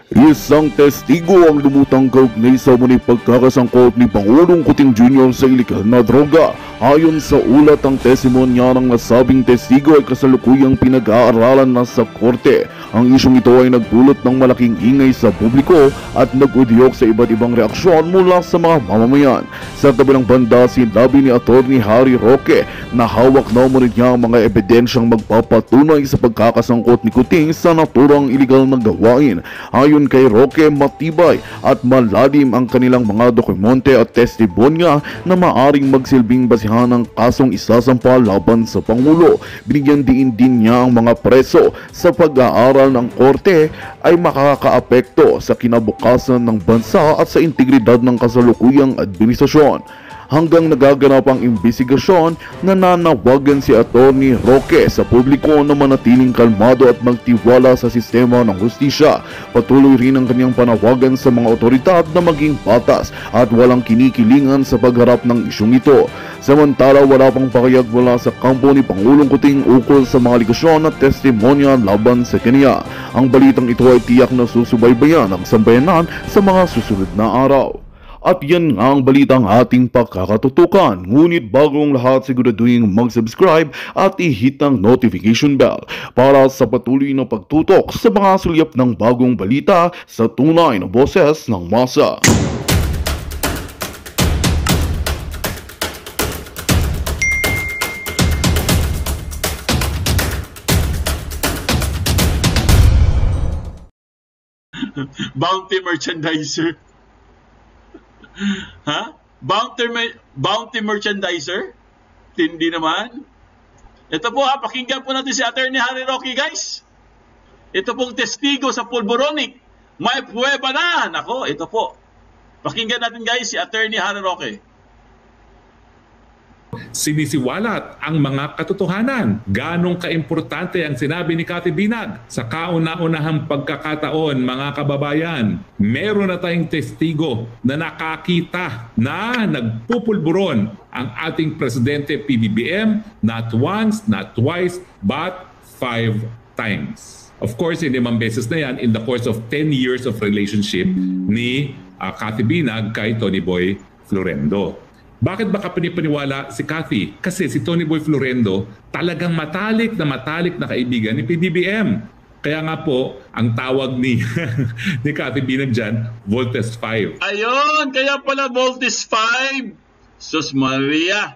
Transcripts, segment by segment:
Isang testigo ang lumutang kaugnay sa umano'y pagkakasangkot ni Pangulong Kuting Jr. sa ilegal na droga. Ayon sa ulat, ang testimonya ng nasabing testigo ay kasalukuyang pinag-aaralan na sa korte. Ang isyong ito ay nagdulot ng malaking ingay sa publiko at nag-udyok sa iba't ibang reaksyon mula sa mga mamamayan. Sa kabilang banda, sinabi ni Atty. Harry Roque na hawak na umano niya ang mga ebidensyang magpapatunay sa pagkakasangkot ni Kuting sa naturang ilegal na gawain. Ayon kay Roque, matibay at malalim ang kanilang mga dokumente at testimonya na maaring magsilbing basihan ng kasong isasampa laban sa Pangulo. Binigyan din niya ang mga preso sa pag-aaral ng korte ay makakaapekto sa kinabukasan ng bansa at sa integridad ng kasalukuyang administrasyon. Hanggang nagaganap ang imbestigasyon, nananawagan si Atty. Roque sa publiko na manatiling kalmado at magtiwala sa sistema ng hustisya. Patuloy rin ang kanyang panawagan sa mga otoridad na maging patas at walang kinikilingan sa pagharap ng isyong ito. Samantala, wala pang pakayag mula sa kampo ni Pangulong Kuting ukol sa mga aligasyon at testimonya laban sa kanya. Ang balitang ito ay tiyak na susubaybayan ng sambayanan sa mga susunod na araw. At yan nga ang balitang ating pagkakatutukan. Ngunit bagong lahat, siguraduhin mag-subscribe at i-hit ang notification bell para sa patuloy na pagtutok sa mga sulyap ng bagong balita sa tunay na boses ng masa. Bounty merchandiser. Ha? Bounty merchandiser? Tindi naman. Ito po pakinggan po natin si Atty. Harry Roque, guys. Ito pong testigo sa Pulboronic. May pruweba na. Nako, ito po. Pakinggan natin, guys, si Atty. Harry Roque. Sinisiwalat ang mga katotohanan. Ganong kaimportante ang sinabi ni Cathy Binag. Sa kauna-unahang pagkakataon, mga kababayan, meron na tayong testigo na nakakita na nagpupulburon ang ating Presidente PBBM not once, not twice, but 5 times. Of course, hindi man beses na yan in the course of 10 years of relationship ni Cathy Binag kay Tony Boy Florendo. Bakit baka panipaniwala si Cathy? Kasi si Tony Boy Florendo talagang matalik na kaibigan ni PBBM. Kaya nga po, ang tawag ni ni Cathy Binag dyan, Voltes 5. Ayun, kaya pala Voltes 5. Sus Maria.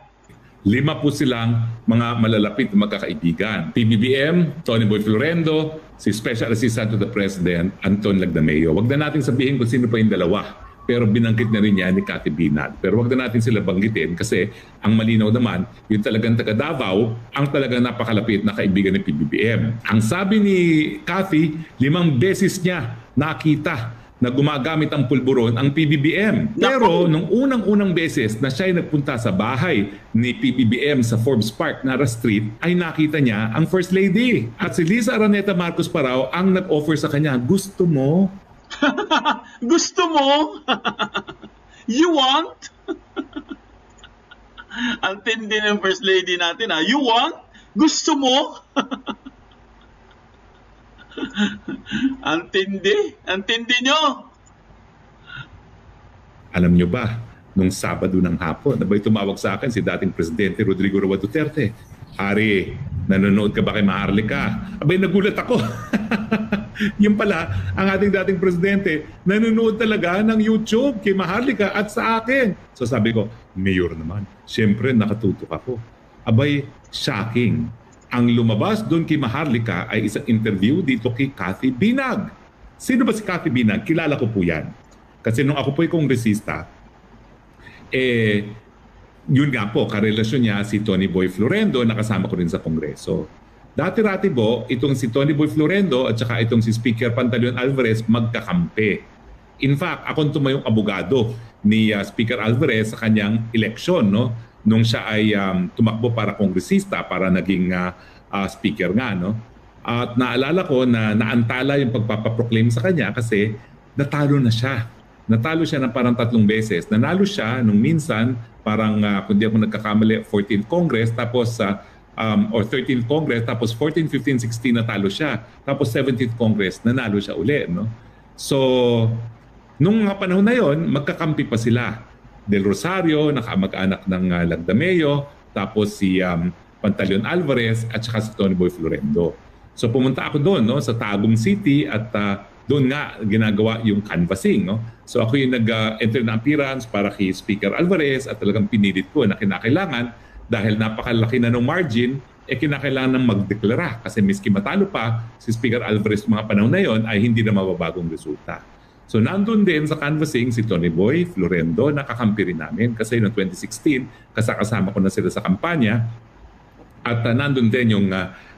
5 po silang mga malalapit na magkakaibigan. PBBM, Tony Boy Florendo, si Special Assistant to the President, Anton Lagdameo. Wag na natin sabihin kung sino pa yung dalawa. Pero binanggit na rin niya ni Cathy Binag. Pero wag na natin sila banggitin kasi ang malinaw naman, yung talagang taga Davao, ang talagang napakalapit na kaibigan ni PBBM. Ang sabi ni Cathy, 5 beses niya nakita na gumagamit ang pulburon ang PBBM. Pero nung unang beses na siya ay nagpunta sa bahay ni PBBM sa Forbes Park, Nara Street, ay nakita niya ang First Lady. At si Liza Araneta Marcos pa raw ang nag-offer sa kanya, gusto mo? Gusto mo? You want? Ang tindi ng First Lady natin, ha? You want? Gusto mo? Ang tindi nyo. Alam nyo ba, nung Sabado ng hapon, nabay tumawag sa akin si dating Presidente Rodrigo Roa Duterte. Harry, nanonood ka ba kay Maharlika? Abay, nagulat ako. Yung pala, ang ating dating presidente, nanonood talaga ng YouTube kay Maharlika at sa akin. So sabi ko, Mayor naman, siyempre nakatutok ako. Abay, shocking. Ang lumabas doon kay Maharlika ay isang interview dito kay Cathy Binag. Sino ba si Cathy Binag? Kilala ko po yan. Kasi nung ako po'y kongresista, yun nga po, karelasyon niya si Tony Boy Florendo na kasama ko rin sa Kongreso. Dati-rati po, itong si Tony Boy Florendo at saka itong si Speaker Pantaleon Alvarez magkakampi. In fact, akong tumayong abogado ni Speaker Alvarez sa kanyang eleksyon, no? Nung siya ay tumakbo para kongresista, para naging speaker nga. No? At naalala ko na naantala yung pagpapaproclaim sa kanya kasi natalo na siya. Natalo siya ng parang 3 beses. Nanalo siya nung minsan, parang kung di ako nagkakamali, 14th Congress, tapos or 13th Congress, tapos 14, 15, 16 natalo siya. Tapos 17th Congress, nanalo siya uli. No? So, nung mga panahon na yon, magkakampi pa sila. Del Rosario, nakamag-anak ng Lagdameo, tapos si Pantaleon Alvarez at saka si Tony Boy Florendo. So pumunta ako doon, no, sa Tagum City at doon nga ginagawa yung canvassing. No? So ako yung nag-enter na appearance para kay Speaker Alvarez at talagang pinilit ko na kinakailangan dahil napakalaki na ng margin, kinakailangan ng magdeklara kasi miski matalo pa si Speaker Alvarez mga panahon na yon ay hindi na mababagong resulta. So nandun din sa canvassing si Tony Boy Florendo, nakakampi rin namin kasi noong 2016 kasama ko na sila sa kampanya at nandun din yung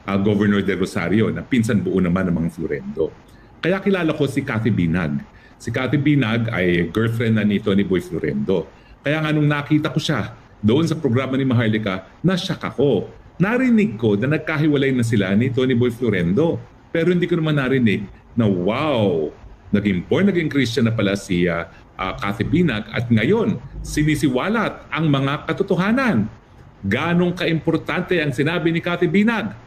Governor de Rosario na pinsan buo naman ng mga Florendo. Kaya kilala ko si Cathy Binag. Si Cathy Binag ay girlfriend na ni Tony Boy Florendo. Kaya nga nung nakita ko siya doon sa programa ni Maharlika, na-shock ako. Narinig ko na nagkahiwalay na sila ni Tony Boy Florendo. Pero hindi ko naman narinig na wow, naging Christian na pala si Cathy Binag at ngayon sinisiwalat ang mga katotohanan. Ganong kaimportante ang sinabi ni Cathy Binag.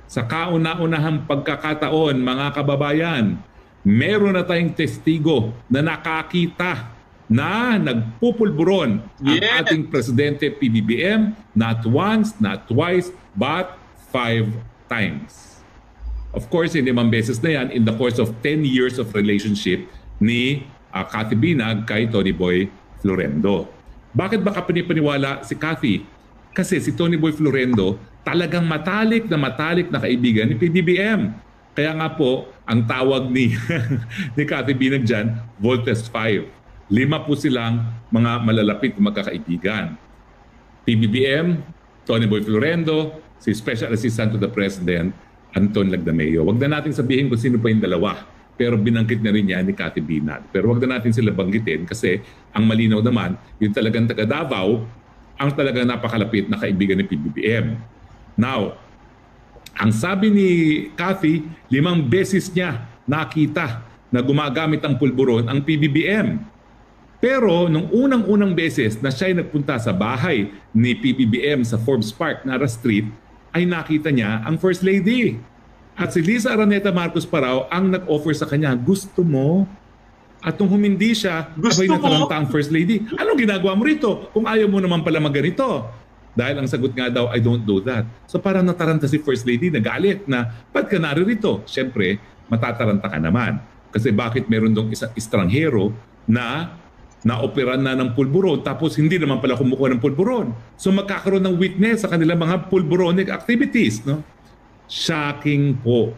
Sa kauna-unahang pagkakataon, mga kababayan, meron na tayong testigo na nakakita na nagpupulburon ang ating Presidente PBBM not once, not twice, but 5 times. Of course, hindi man beses na yan in the course of 10 years of relationship ni Cathy Binag kay Tony Boy Florendo. Bakit ba kapanipaniwala si Cathy? Kasi si Tony Boy Florendo talagang matalik na kaibigan ni PBBM. Kaya nga po, ang tawag ni, ni Cathy Binag dyan, Voltes 5. 5 po silang mga malalapit na magkakaibigan. PBBM, Tony Boy Florendo, si Special Assistant to the President, Anton Lagdameo. Wag na natin sabihin kung sino pa yung dalawa. Pero binanggit na rin yan ni Cathy Binag. Pero wag na natin sila banggitin kasi ang malinaw naman, yung talagang taga Davao, ang talagang napakalapit na kaibigan ni PBBM. Now, ang sabi ni Cathy, 5 beses niya nakita na gumagamit ang pulburon ang PBBM. Pero nung unang-unang beses na siya ay nagpunta sa bahay ni PBBM sa Forbes Park, Nara Street, ay nakita niya ang First Lady. At si Liza Araneta Marcos pa raw ang nag-offer sa kanya, gusto mo? At nung humindi siya, abay nataranta ang First Lady. Anong ginagawa mo rito kung ayaw mo naman pala magganito? Dahil ang sagot nga daw, I don't do that. So parang nataranta si First Lady, nagalit na, ba't ka naririto? Siyempre, matataranta ka naman. Kasi bakit meron dong isang estranghero na naoperan na ng pulburon tapos hindi naman pala kumukuha ng pulburon. So magkakaroon ng witness sa kanilang mga pulburonic activities. No? Shocking po.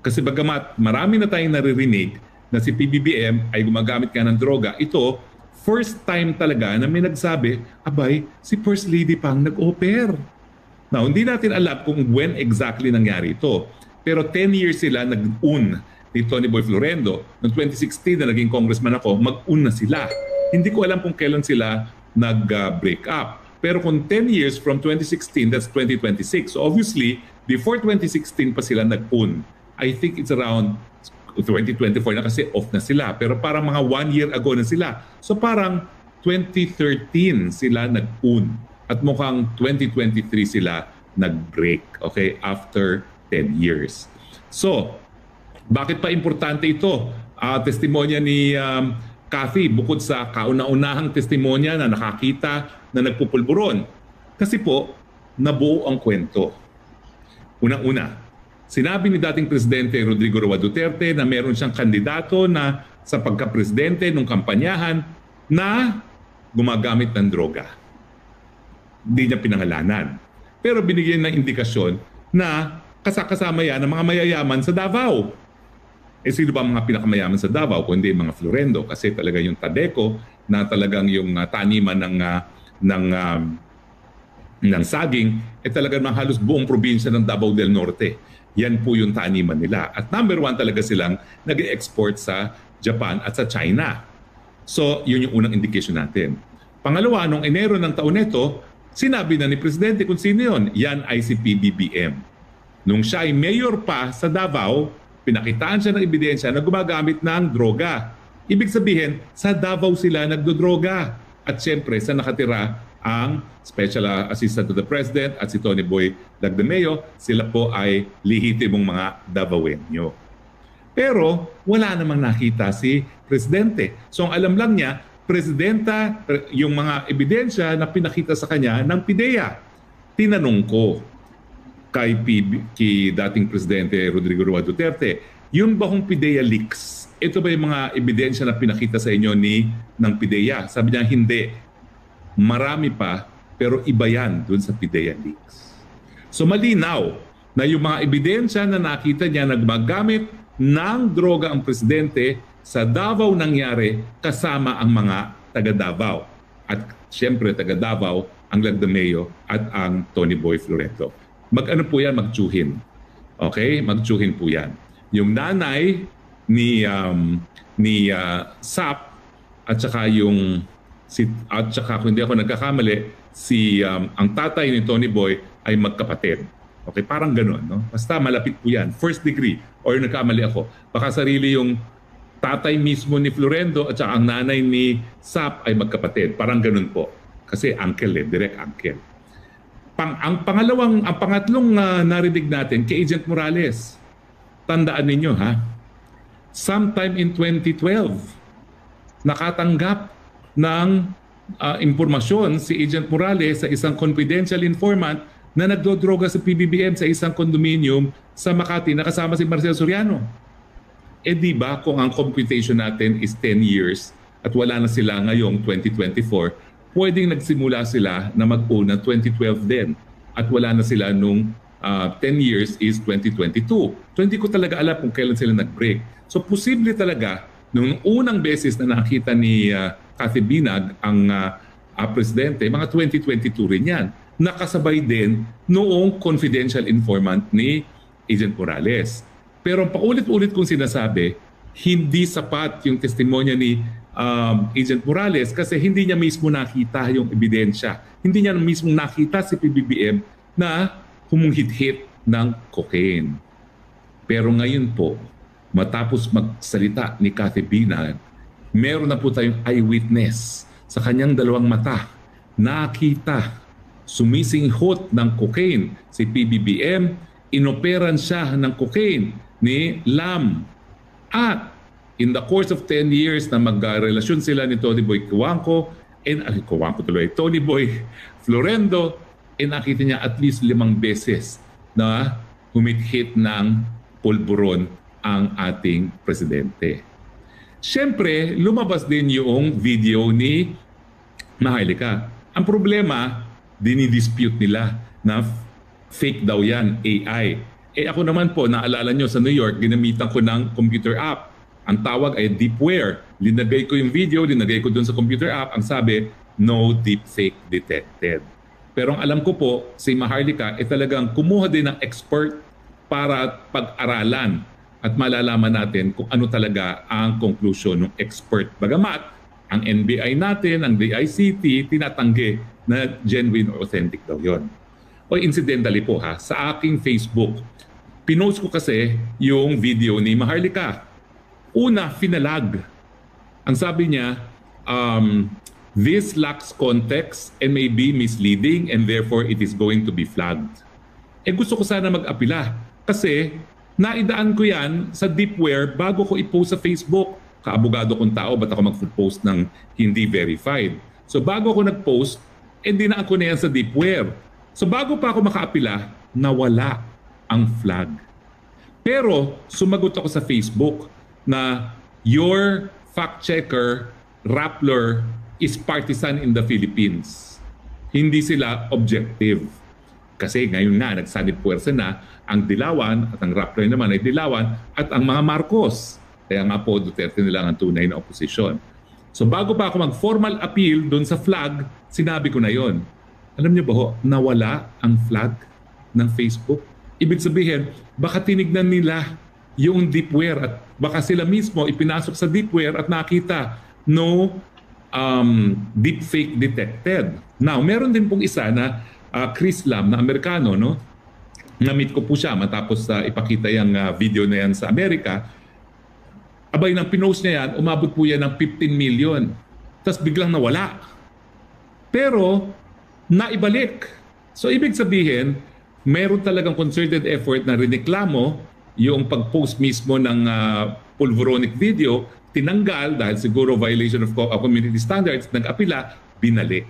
Kasi bagamat marami na tayong naririnig na si PBBM ay gumagamit ka ng droga, ito, first time talaga na may nagsabi, abay, si First Lady pang nag-oper. Now, hindi natin alam kung when exactly nangyari ito. Pero 10 years sila nag-un ni Tony Boy Florendo. Noong 2016 na naging congressman ako, mag-un na sila. Hindi ko alam kung kailan sila nag-break up. Pero kung 10 years from 2016, that's 2026. So obviously, before 2016 pa sila nag-un. I think it's around 2024 na kasi off na sila. Pero parang mga 1 year ago na sila. So parang 2013 sila nag-un. At mukhang 2023 sila nag-break. Okay? After 10 years. So, bakit pa importante ito? Testimonya ni Cathy bukod sa kauna-unahang testimonya na nakakita na nagpupulburon. Kasi po, nabuo ang kwento. Unang-una, sinabi ni dating Presidente Rodrigo Roa Duterte na meron siyang kandidato na sa pagka-presidente nung kampanyahan na gumagamit ng droga. Hindi niya pinangalanan. Pero binigyan ng indikasyon na kasama yan ng mga mayayaman sa Davao. Sino ba mga pinakamayaman sa Davao? Kundi mga Florendo. Kasi talaga yung Tadeco na talagang yung taniman ng saging, talaga ng halos buong probinsya ng Davao del Norte. Yan po yung taniman nila. At number 1 talaga silang nag-export sa Japan at sa China. So, yun yung unang indication natin. Pangalawa, noong Enero ng taon nito, sinabi na ni Presidente kung sino yun. Yan ay si PBBM. Nung siya ay mayor pa sa Davao, pinakitaan siya ng ebidensya na gumagamit ng droga. Ibig sabihin, sa Davao sila nagdodroga. At siyempre, sa nakatira ang Special Assistant to the President at si Tony Boy Lagdameo, sila po ay lihitimong mga Davaoenyo. Pero wala namang nakita si Presidente. So ang alam lang niya, Presidenta, yung mga ebidensya na pinakita sa kanya ng PIDEA. Tinanong ko kay dating Presidente Rodrigo Roa Duterte, yung ba hong PIDEA leaks, ito ba yung mga ebidensya na pinakita sa inyo ng PIDEA? Sabi niya, hindi. Marami pa, pero iba yan dun sa PIDEA leaks. So malinaw na yung mga ebidensya na nakita niya nagmagamit ng droga ang Presidente sa Davao nangyari kasama ang mga taga Davao. At siyempre taga Davao, ang Lagdameo at ang Tony Boy Florento. Mag-ano po yan? Magtsuhin. Okay? Magtsuhin po yan. Yung nanay ni Sap at saka at saka kung hindi ako nagkakamali, ang tatay ni Tony Boy ay magkapatid. Okay, parang gano'n, no? Basta malapit po yan. First degree. Or nagkamali ako. Baka sarili yung tatay mismo ni Florendo at saka ang nanay ni Sap ay magkapatid. Parang gano'n po. Kasi uncle direct uncle. Ang pangatlong narinig natin kay Agent Morales. Tandaan ninyo ha. Sometime in 2012, nakatanggap ng impormasyon si Agent Morales sa isang confidential informant na nagdodroga sa PBBM sa isang condominium sa Makati na kasama si Marcel Soriano. Di ba kung ang computation natin is 10 years at wala na sila ngayong 2024, pwedeng nagsimula sila na mag-own ng 2012 din at wala na sila nung 10 years is 2022. So hindi ko talaga alam kung kailan sila nag-break. So posible talaga nung unang beses na nakita ni Cathy Binag ang Presidente, mga 2022 rin yan. Nakasabay din noong confidential informant ni Agent Morales. Pero paulit-ulit kong sinasabi, hindi sapat yung testimonya ni Agent Morales kasi hindi niya mismo nakita yung ebidensya. Hindi niya mismo nakita si PBBM na humunghit-hit ng cocaine. Pero ngayon po, matapos magsalita ni Cathy Binag, meron na po tayong eyewitness sa kanyang dalawang mata. Nakita sumisinghot ng cocaine si PBBM, inoperan siya ng cocaine ni Lam. At in the course of 10 years na magrelasyon sila ni Tony Boy Tony Boy Florendo, nakita niya at least 5 beses na humit-hit ng pulburon ang ating Presidente. Siyempre, lumabas din yung video ni Maharlika. Ang problema, dinidispute nila na fake daw yan, AI. Ako naman po, naalala nyo sa New York, ginamitan ko ng computer app. Ang tawag ay Deepware. Linagay ko yung video, linagay ko dun sa computer app. Ang sabi, no deepfake detected. Pero ang alam ko po, si Maharlika talagang kumuha din ng expert para pag-aralan at malalaman natin kung ano talaga ang conclusion ng expert. Bagamat, ang NBI natin, ang DICT, tinatanggi na genuine or authentic daw yon. O incidentally po ha, sa aking Facebook, pinost ko kasi yung video ni Maharlika. Una, finalag. Ang sabi niya, this lacks context and may be misleading and therefore it is going to be flagged. Gusto ko sana mag-apila kasi naidaan ko yan sa Deepware bago ko i-post sa Facebook. Kaabogado kong tao, ba't ako mag-post ng hindi verified? So bago ako nag-post, dinaan ko na yan sa Deepware. So bago pa ako makaapila, nawala ang flag. Pero sumagot ako sa Facebook na your fact-checker, Rappler, is partisan in the Philippines. Hindi sila objective. Kasi ngayon nga, nagsanib puwersa na ang Dilawan at ang Rappler naman ay Dilawan at ang mga Marcos. Kaya nga po, Duterte nila ang tunay na oposisyon. So bago pa ako mag-formal appeal doon sa flag, sinabi ko na yon. Alam niyo ba ho, nawala ang flag ng Facebook? Ibig sabihin, baka tinignan nila yung Deepware at baka sila mismo ipinasok sa Deepware at nakita no deepfake detected. Now, meron din pong isa na Chris Lam na Amerikano, no? Na-meet ko po siya matapos ipakita yung video na yan sa Amerika. Abay, nang pinost niya yan, umabot po yan ng 15 million. Tapos biglang nawala. Pero, naibalik. So, ibig sabihin, meron talagang concerted effort na rineklamo yung pag-post mismo ng pulveronic video, tinanggal dahil siguro violation of community standards, nag-apila, binalik.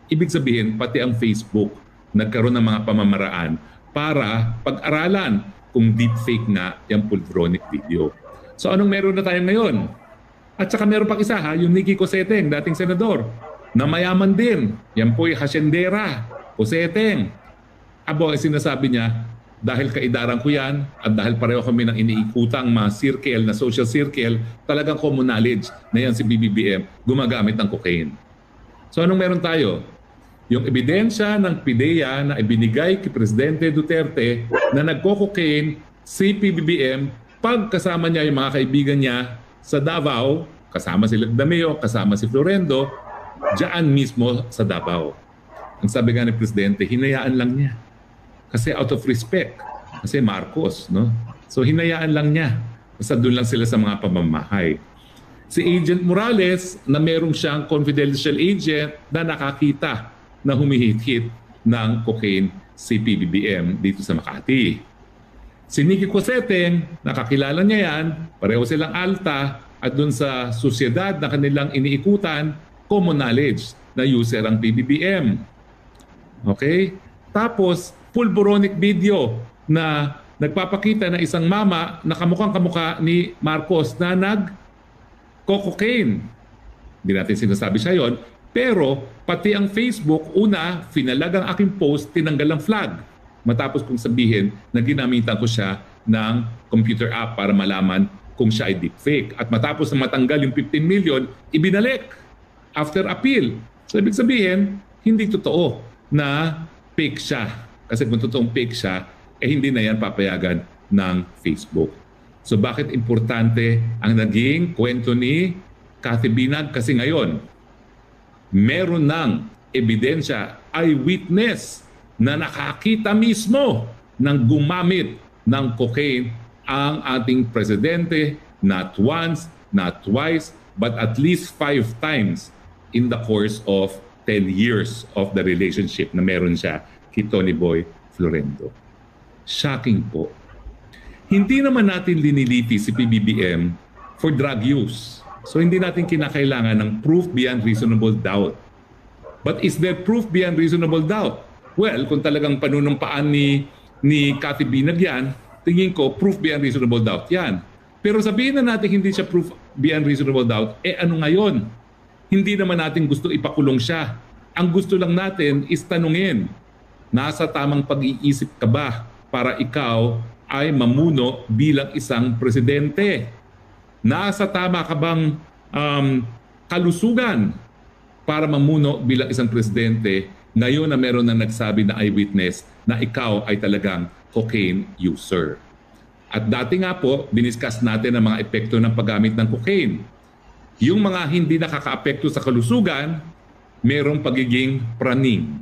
Ibig sabihin, pati ang Facebook nagkaroon ng mga pamamaraan para pag-aralan kung deepfake nga yung pulveronic video. So anong meron na tayo ngayon? At saka meron pang isa yung Nikki Coseteng, dating senador, na mayaman din. Yan po'y hasyendera, Coseteng. Abo, sinasabi niya, dahil kaidaran ko yan at dahil pareho kami ng iniikutang mga circle, na social circle, talagang common knowledge na yan si BBBM gumagamit ng cocaine. So anong meron tayo? Yung ebidensya ng PIDEA na ibinigay kay Presidente Duterte na nagko-cocaine si PBBM pag kasama niya yung mga kaibigan niya sa Davao, kasama si Lagdameo, kasama si Florendo, diyan mismo sa Davao. Ang sabi nga ni Presidente, hinayaan lang niya. Kasi out of respect. Kasi Marcos, no? So hinayaan lang niya. Basta doon lang sila sa mga pamamahay. Si Agent Morales, na merong siyang confidential agent na nakakita na humihit-hit ng cocaine si PBBM dito sa Makati. Si Nikki Coseteng, nakakilala niya yan, pareho silang alta, at doon sa sosyedad na kanilang iniikutan, common knowledge na user ang PBBM. Okay? Tapos, pulveronic video na nagpapakita na isang mama na kamukhang-kamukha ni Marcos na nag-cocaine. Hindi natin sinasabi siya yon. Pero pati ang Facebook, una, finalag ang aking post, tinanggal ang flag. Matapos kong sabihin na ginamitan ko siya ng computer app para malaman kung siya ay deepfake. At matapos na matanggal yung 15 million, ibinalik after appeal. So ibig sabihin, hindi totoo na fake siya. Kasi kung totoong fake siya, hindi na yan papayagan ng Facebook. So bakit importante ang naging kwento ni Cathy Binag? Kasi ngayon, meron ng ebidensya, eyewitness na nakakita mismo ng gumamit ng cocaine ang ating presidente, not once, not twice, but at least 5 times in the course of 10 years of the relationship na meron siya kay Tony Boy Florendo. Shocking po. Hindi naman natin linilipi si PBBM for drug use. So hindi natin kinakailangan ng proof beyond reasonable doubt. But is there proof beyond reasonable doubt? Well, kung talagang panunumpaan ni Cathy Binag yan, tingin ko proof beyond reasonable doubt yan. Pero sabihin na natin hindi siya proof beyond reasonable doubt, ano ngayon? Hindi naman natin gusto ipakulong siya. Ang gusto lang natin is tanungin, nasa tamang pag-iisip ka ba para ikaw ay mamuno bilang isang presidente? Nasa tama ka bang kalusugan para mamuno bilang isang presidente ngayon na meron na nagsabi na eyewitness na ikaw ay talagang cocaine user? At dati nga po, diniscuss natin ang mga epekto ng paggamit ng cocaine. Yung mga hindi nakaka-apekto sa kalusugan, merong pagiging praning.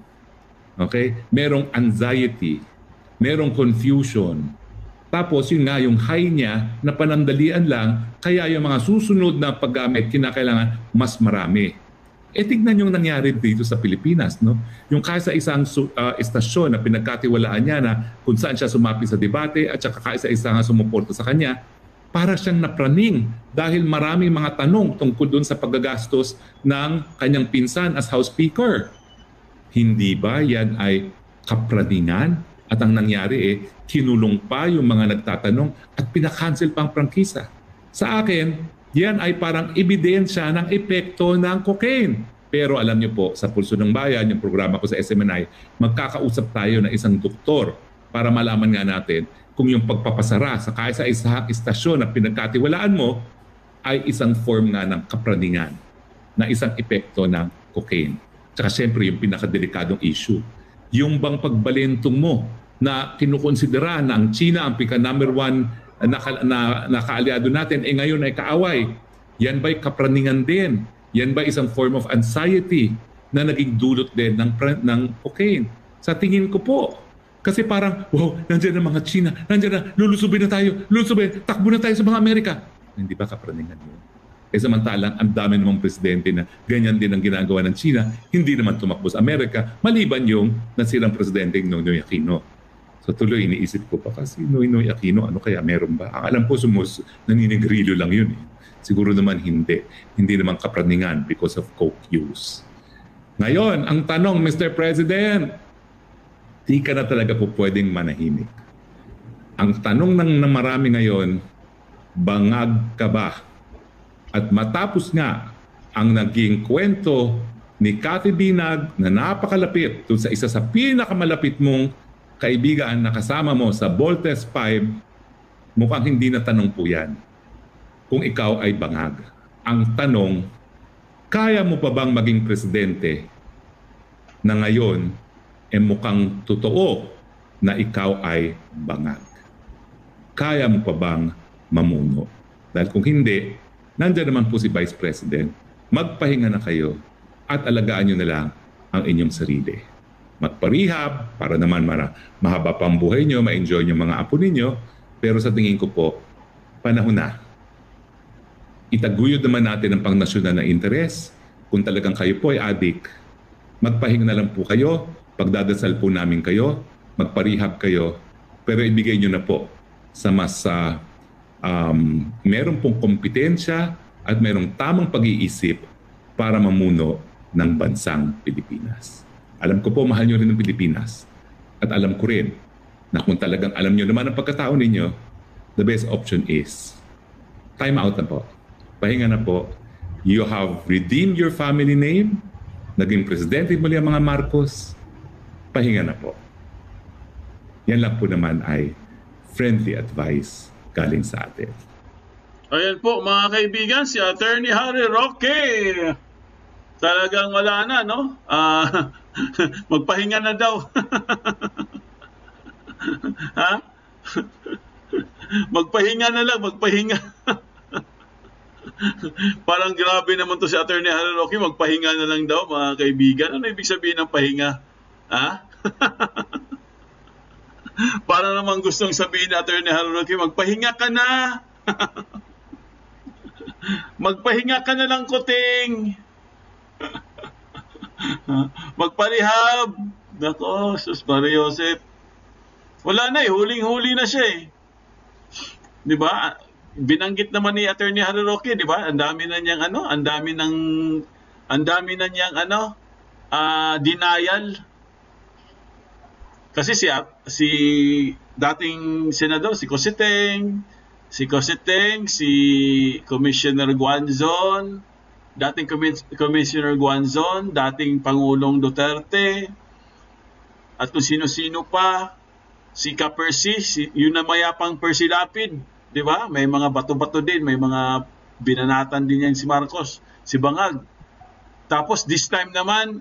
Okay? Merong anxiety, merong confusion. Tapos yun nga, yung high niya na panandalian lang, kaya yung mga susunod na paggamit, kinakailangan mas marami. Tignan yung nangyari dito sa Pilipinas. No? Yung kaysa isang estasyon na pinagkatiwalaan niya na kung saan siya sumapi sa debate at saka kaysa-isa nga sumuporta sa kanya, para siyang napraning dahil maraming mga tanong tungkol dun sa paggagastos ng kanyang pinsan as House Speaker. Hindi ba yan ay kapraningan? At ang nangyari kinulong pa yung mga nagtatanong at pinakancel pang prangkisa. Sa akin, yan ay parang ebidensya ng epekto ng cocaine. Pero alam niyo po, sa Pulso ng Bayan, yung programa ko sa SMNI, magkakausap tayo ng isang doktor para malaman nga natin kung yung pagpapasara sa kaisa-isang istasyon na pinagkatiwalaan mo ay isang form nga ng kapraningan na isang epekto ng cocaine. Tsaka siyempre yung pinakadelikadong issue. Yung bang pagbalentong mo na kinukonsidera na ang China ang number 1 na kaaliado natin, ngayon ay kaaway. Yan ba'y kapraningan din? Yan ba isang form of anxiety na naging dulot din ng cocaine? Sa tingin ko po. Kasi parang, wow, nandiyan ang mga China, nandiyan na, lulusubin na tayo, takbo na tayo sa mga Amerika. Hindi ba kapraningan yun? Samantalang ang dami namang presidente na ganyan din ang ginagawa ng China, hindi naman tumakbo sa Amerika, maliban yung nasirang presidente ng Noynoy Aquino. So tuloy iniisip ko pa kasi Noynoy Aquino, ano kaya meron ba? Ang alam ko naninigrilyo lang yun eh. Siguro naman hindi. Hindi naman kapraningan because of coke use. Ngayon, ang tanong, Mr. President, di ka na talaga po pwedeng manahimik. Ang tanong ng marami ngayon, bangag ka ba? At matapos nga ang naging kwento ni Cathy Binag na napakalapit doon sa isa sa pinakamalapit mong kaibigan na kasama mo sa Voltes 5, mukhang hindi na tanong po yan kung ikaw ay bangag. Ang tanong, kaya mo pa bang maging presidente na ngayon mukhang totoo na ikaw ay bangag? Kaya mo pa bang mamuno? Dahil kung hindi, nandiyan naman po si Vice President, magpahinga na kayo at alagaan nyo na lang ang inyong sarili. Magparehab para naman mahaba pang buhay nyo, ma-enjoy nyo mga apo ninyo, pero sa tingin ko po, panahon na. Itaguyod naman natin ang pangnasyonal na interes. Kung talagang kayo po ay adik, magpahinga na lang po kayo, pagdadasal po namin kayo, magparehab kayo, pero ibigay nyo na po sa mas meron pong kompetensya at merong tamang pag-iisip para mamuno ng bansang Pilipinas. Alam ko po, mahal nyo rin ng Pilipinas. At alam ko rin na kung talagang alam nyo naman ang pagkatao ninyo, the best option is time out na po. Pahinga na po. You have redeemed your family name. Naging presidente muli ang mga Marcos. Pahinga na po. Yan lang po naman ay friendly advice galing sa atin. Ayan po mga kaibigan, si Attorney Harry Roque. Talagang wala na, no? Magpahinga na daw. Ha? Magpahinga na lang, magpahinga. Parang grabe naman to si Attorney Harry Roque, magpahinga na lang daw mga kaibigan. Ano ibig sabihin ng pahinga? Ha? Para naman gustong sabihin ni Attorney Harry Roque, magpahinga ka na. Magpahinga ka na lang, kuting. Magparehab. Nako, sus Maria Joseph. Wala na eh, huling-huli na siya eh. 'Di ba? Binanggit naman ni Attorney Harry Roque, 'di ba? Ang dami na niyang denial. Kasi si dating senador si Cositeng, si Commissioner Guanzon, dating Commissioner Guanzon, dating Pangulong Duterte, at kung sino-sino pa, si Ka-Percy, yun na mayapang Percy Lapid, di ba? May mga bato-bato din, may mga binanatan din yan si Marcos, si Bangag. Tapos this time naman,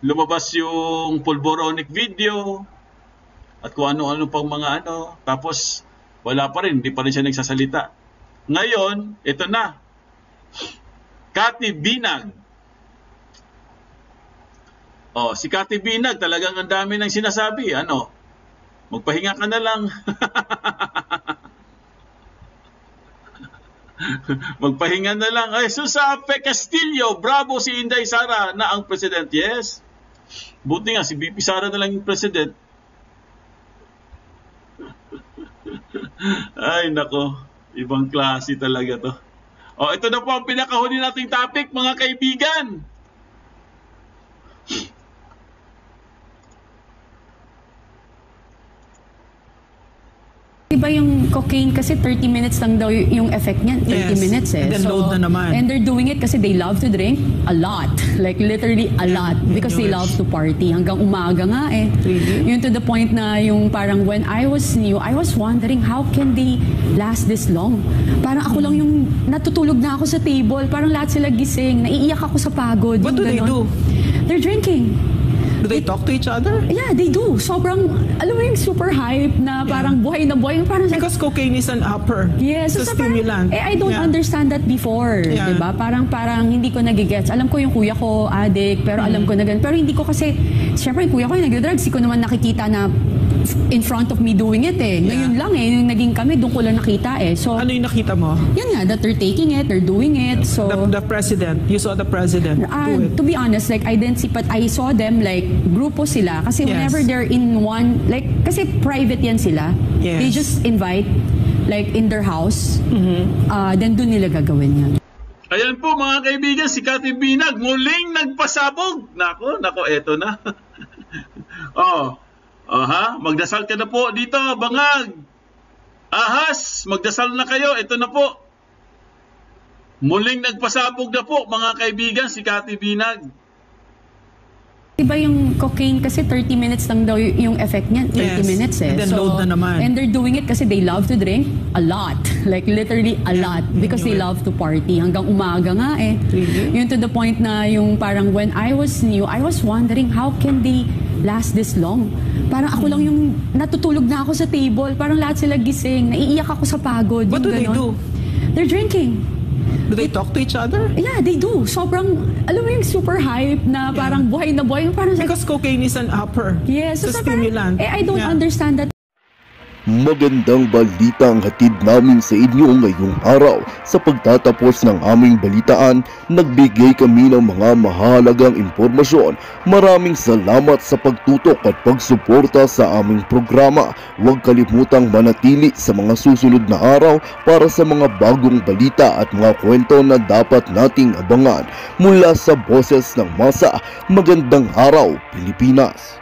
lumabas yung pulboronic video, at kung ano-ano pang mga tapos wala pa rin, hindi pa rin siya nagsasalita. Ngayon, ito na. Cathy Binag. Si Cathy Binag, talagang ang dami nang sinasabi. Magpahinga ka na lang. Magpahinga na lang. Ay, Susape Castillo, bravo si Inday Sara na ang president. Yes. Buti nga, si BP Sara na lang yung president. Ay, nako. Ibang klase talaga to. Ito na po ang pinakahuli nating topic, mga kaibigan. Diba yung cocaine kasi 30 minutes lang daw yung effect niyan. 30 minutes eh. And then load na naman. And they're doing it kasi they love to drink a lot. Like literally a lot. Because they love to party. Hanggang umaga nga eh. Really? Yun to the point na yung parang when I was new, I was wondering how can they last this long? Parang ako lang yung natutulog na ako sa table. Parang lahat sila gising. Naiiyak ako sa pagod. What do they do? They're drinking. Do they talk to each other? Yeah, they do. Sobrang, alam mo yung super hype na parang buhay na buhay. Parang because cocaine is an upper. Yes, it's so a stimulant. I don't understand that before. Yeah. Diba? Parang hindi ko nagigets. Alam ko yung kuya ko, addict, pero alam ko na ganun. Pero hindi ko kasi, syempre yung kuya ko yung nagdadrugs. Hindi ko naman nakikita na in front of me doing it eh. Ngayon lang eh, yung naging kami, doon ko lang nakita eh. So, Ano yung nakita mo? yan nga, that they're taking it, they're doing it. So, The president. You saw the president do it. to be honest, like I didn't see, but I saw them like grupo sila. Kasi Yes. whenever they're in one, like, kasi private yan sila. Yes. They just invite, like in their house, then doon nila gagawin yan. Ayan po mga kaibigan, si Cathy Binag muling nagpasabog. Nako, eto na. Magdasal ka na po dito, Bangag. Ahas, magdasal na kayo. Ito na po. Muling nagpasabog na po mga kaibigan, si Cathy Binag. Diba yung cocaine kasi 30 minutes lang daw yung effect niyan, 30 Yes. minutes eh. And then load na naman. And they're doing it kasi they love to drink a lot. Like literally a lot because they love to party hanggang umaga nga eh. Really? Yun to the point na yung parang when I was new, I was wondering how can they last this long? Parang ako lang yung natutulog na ako sa table, parang lahat sila gising, naiiyak ako sa pagod. What do yung they ganon. do? They're drinking. Do they talk to each other? Yeah, they do. Sobrang, alam mo yung super hype na parang buhay na buhay. Parang Because cocaine is an upper. yes, It's a so parang, stimulant. I don't Yeah. understand that. Magandang balita ang hatid namin sa inyo ngayong araw. Sa pagtatapos ng aming balitaan, nagbigay kami ng mga mahalagang impormasyon. Maraming salamat sa pagtutok at pagsuporta sa aming programa. Huwag kalimutang manatili sa mga susunod na araw para sa mga bagong balita at mga kwento na dapat nating abangan. Mula sa Boses ng Masa, magandang araw Pilipinas!